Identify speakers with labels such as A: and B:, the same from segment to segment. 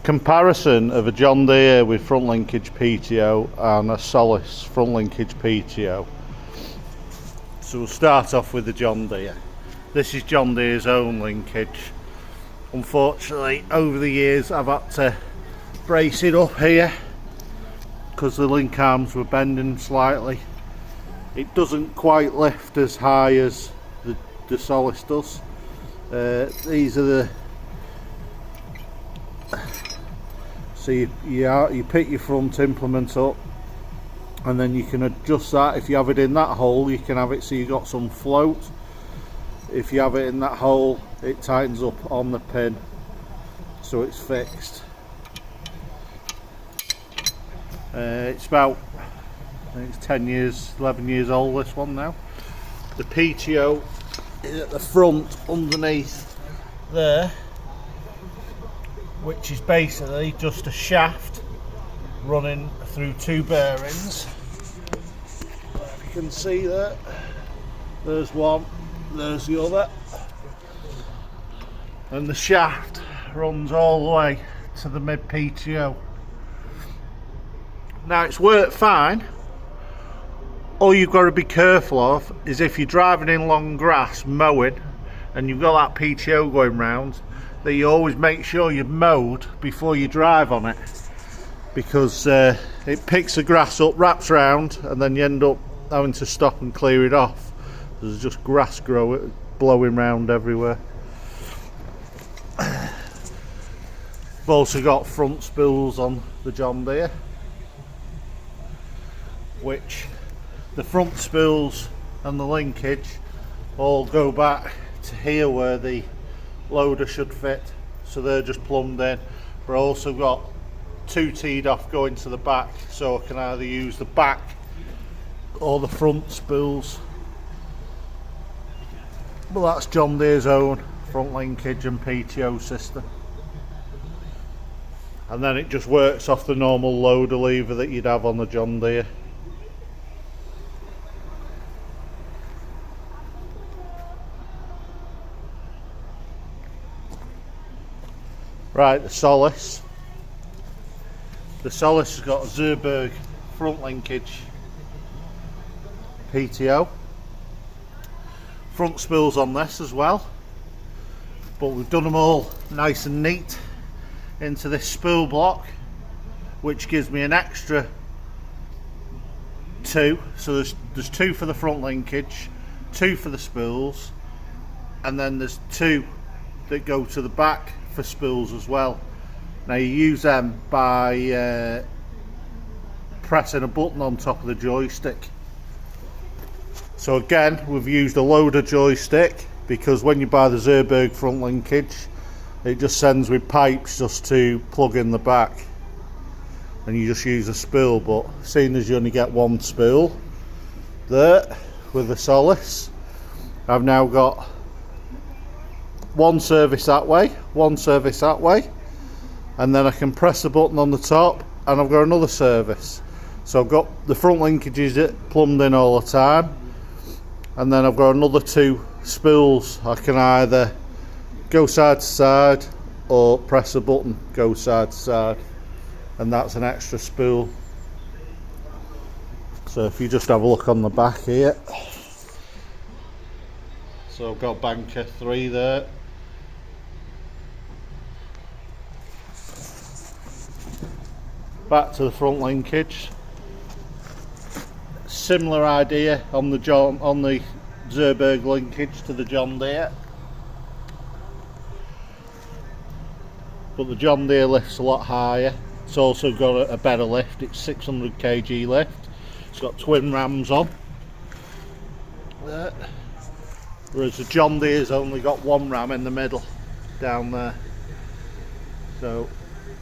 A: comparison of a John Deere with front linkage PTO and a Solis front linkage PTO. So we'll start off with the John Deere. This is John Deere's own linkage. Unfortunately, over the years I've had to brace it up here because the link arms were bending slightly. It doesn't quite lift as high as the Solis does. These are the... So you pick your front implement up, and then you can adjust that. If you have it in that hole, you can have it so you got some float. If you have it in that hole, it tightens up on the pin, so it's fixed. It's about, I think it's 10 years, 11 years old, this one now. The PTO is at the front underneath there, which is basically just a shaft running through two bearings. If you can see that, there's one, there's the other, and the shaft runs all the way to the mid PTO. Now it's worked fine. All you've got to be careful of is if you're driving in long grass mowing and you've got that PTO going round, that you always make sure you've mowed before you drive on it, because it picks the grass up, wraps around, and then you end up having to stop and clear it off. There's just grass blowing around everywhere. I've also got front spools on the John Deere, which the front spools and the linkage all go back to here where the loader should fit, so they're just plumbed in. But I also got two teed off going to the back, so I can either use the back or the front spools. But that's John Deere's own front linkage and PTO system, and then it just works off the normal loader lever that you'd have on the John Deere. Right, the Solis. The Solis has got a Zerberg front linkage PTO. Front spools on this as well, but we've done them all nice and neat into this spool block, which gives me an extra two. So there's two for the front linkage, two for the spools, and then there's two that go to the back for spools as well. Now you use them by pressing a button on top of the joystick. So again, we've used a loader joystick because when you buy the Zerberg front linkage, it just sends with pipes just to plug in the back, and you just use a spool. But seeing as you only get one spool there with the Solis, I've now got one service that way, one service that way, and then I can press the button on the top and I've got another service. So I've got the front linkages plumbed in all the time, and then I've got another two spools. I can either go side to side or press a button, go side to side, and that's an extra spool. So if you just have a look on the back here, so I've got banker 3 there. Back to the front linkage. Similar idea on the Zerberg linkage to the John Deere, but the John Deere lifts a lot higher. It's also got a better lift. It's 600 kg lift. It's got twin rams on there, whereas the John Deere's only got one ram in the middle down there. So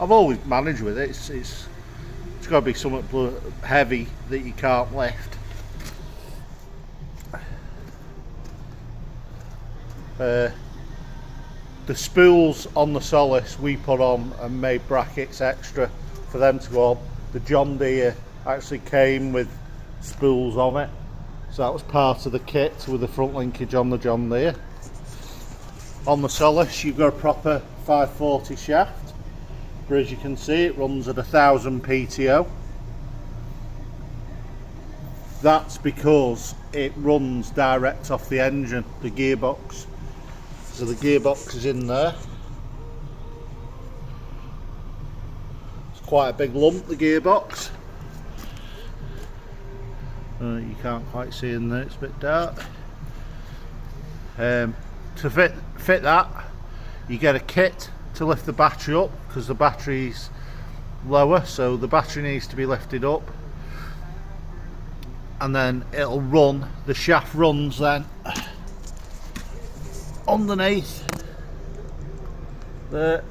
A: I've always managed with it. It's got to be something heavy that you can't lift. The spools on the Solis we put on and made brackets extra for them to go on. The John Deere actually came with spools on it, so that was part of the kit with the front linkage on the John Deere. On the Solis you've got a proper 540 shaft, but as you can see it runs at 1000 PTO. That's because it runs direct off the engine, the gearbox. So the gearbox is in there. It's quite a big lump, the gearbox. You can't quite see in there, it's a bit dark. To fit that, you get a kit to lift the battery up, because the battery's lower, so the battery needs to be lifted up, and then it'll run, the shaft runs then underneath there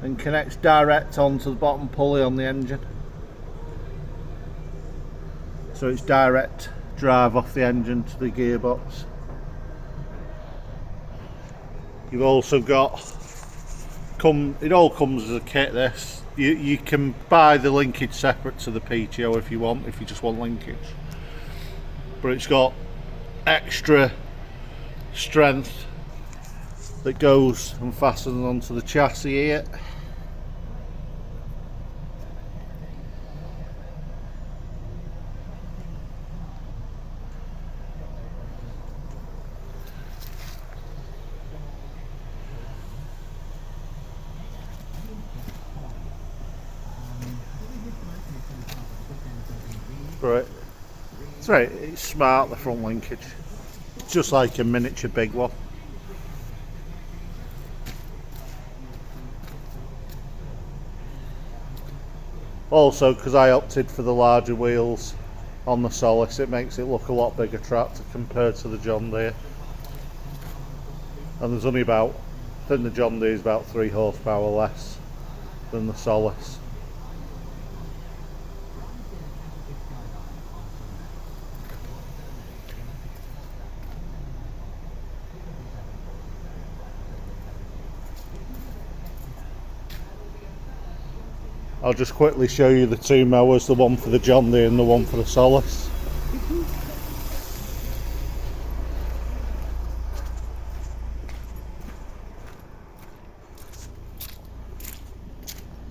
A: and connects direct onto the bottom pulley on the engine. So it's direct drive off the engine to the gearbox. You've also got, it all comes as a kit this. You can buy the linkage separate to the PTO if you want, if you just want linkage. But it's got extra strength that goes and fastens onto the chassis here. Right, it's right. It's smart, the front linkage. It's just like a miniature big one. Also, because I opted for the larger wheels on the Solis, it makes it look a lot bigger tractor compared to the John Deere. And there's only about, I think the John Deere is about 3 horsepower less than the Solis. I'll just quickly show you the two mowers, the one for the John Deere and the one for the Solis.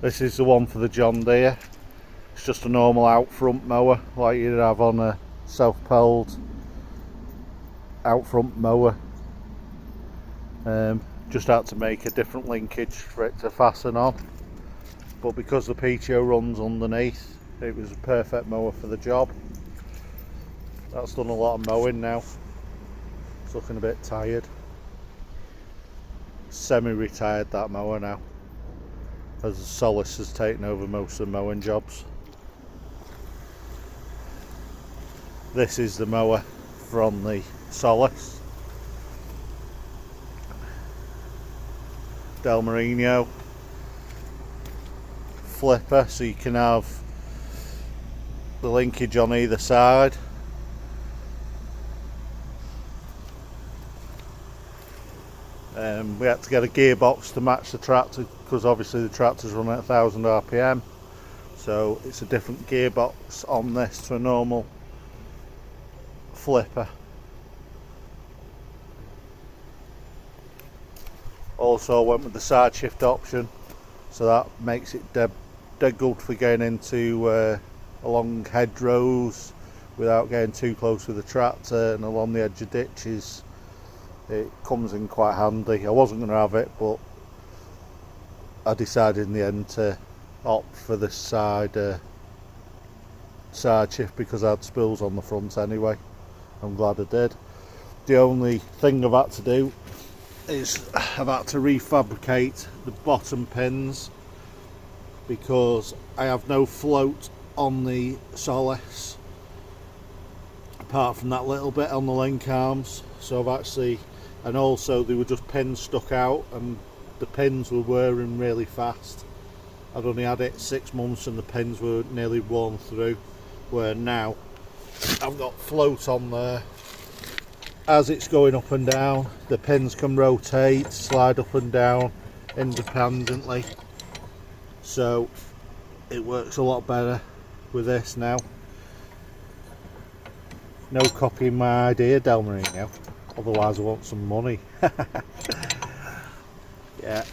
A: This is the one for the John Deere. It's just a normal out front mower like you'd have on a self-propelled out front mower. Just had to make a different linkage for it to fasten on. But because the PTO runs underneath, it was a perfect mower for the job. That's done a lot of mowing now. It's looking a bit tired. Semi-retired, that mower now, as the Solis has taken over most of the mowing jobs. This is the mower from the Solis. Del Marino flipper, so you can have the linkage on either side. We had to get a gearbox to match the tractor because obviously the tractor's run at 1000 RPM, so it's a different gearbox on this to a normal flipper. Also went with the side shift option, so that makes it dead good for getting into along hedgerows without getting too close with the tractor, and along the edge of ditches it comes in quite handy. I wasn't going to have it, but I decided in the end to opt for the side shift because I had spools on the front anyway. I'm glad I did. The only thing I've had to do is I've had to refabricate the bottom pins because I have no float on the Solis apart from that little bit on the link arms. So I've actually, and also they were just pins stuck out and the pins were wearing really fast. I'd only had it 6 months and the pins were nearly worn through, where now I've got float on there. As it's going up and down, the pins can rotate, slide up and down independently, so it works a lot better with this now. No copying my idea, Del Marino, otherwise I want some money. Yeah,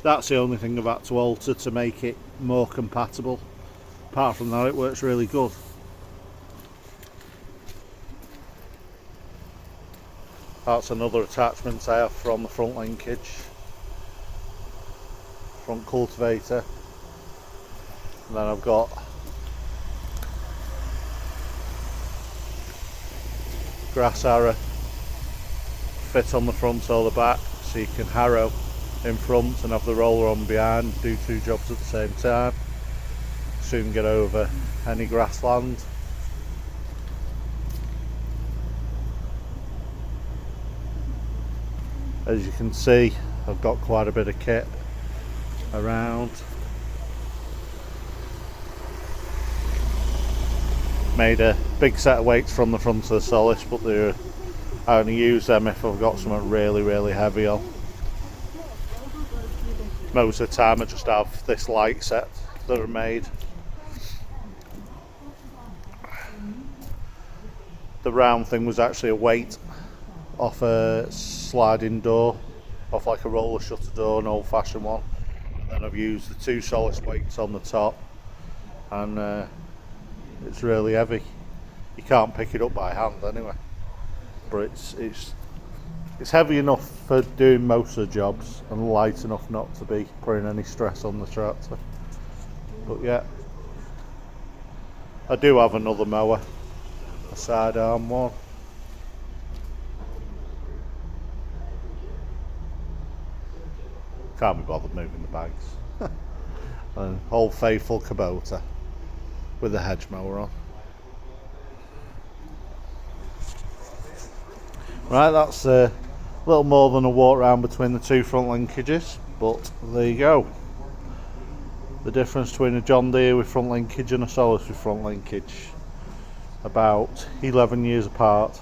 A: That's the only thing I've had to alter to make it more compatible. Apart from that, it works really good. That's another attachment I have from the front linkage, front cultivator. And then I've got grass harrow fit on the front or the back, so you can harrow in front and have the roller on behind, do two jobs at the same time, so you can get over any grassland. As you can see, I've got quite a bit of kit around. Made a big set of weights from the front of the Solis, but I only use them if I've got something really heavy on. Most of the time I just have this light set that are made. The round thing was actually a weight off a sliding door, off like a roller shutter door, an old fashioned one. And I've used the two Solis weights on the top, and it's really heavy. You can't pick it up by hand anyway, but it's heavy enough for doing most of the jobs and light enough not to be putting any stress on the tractor. But yeah, I do have another mower, a sidearm one. Can't be bothered moving the bags. An old faithful Kubota with a hedge mower on. Right, that's a little more than a walk round between the two front linkages, but there you go. The difference between a John Deere with front linkage and a Solis with front linkage. About 11 years apart.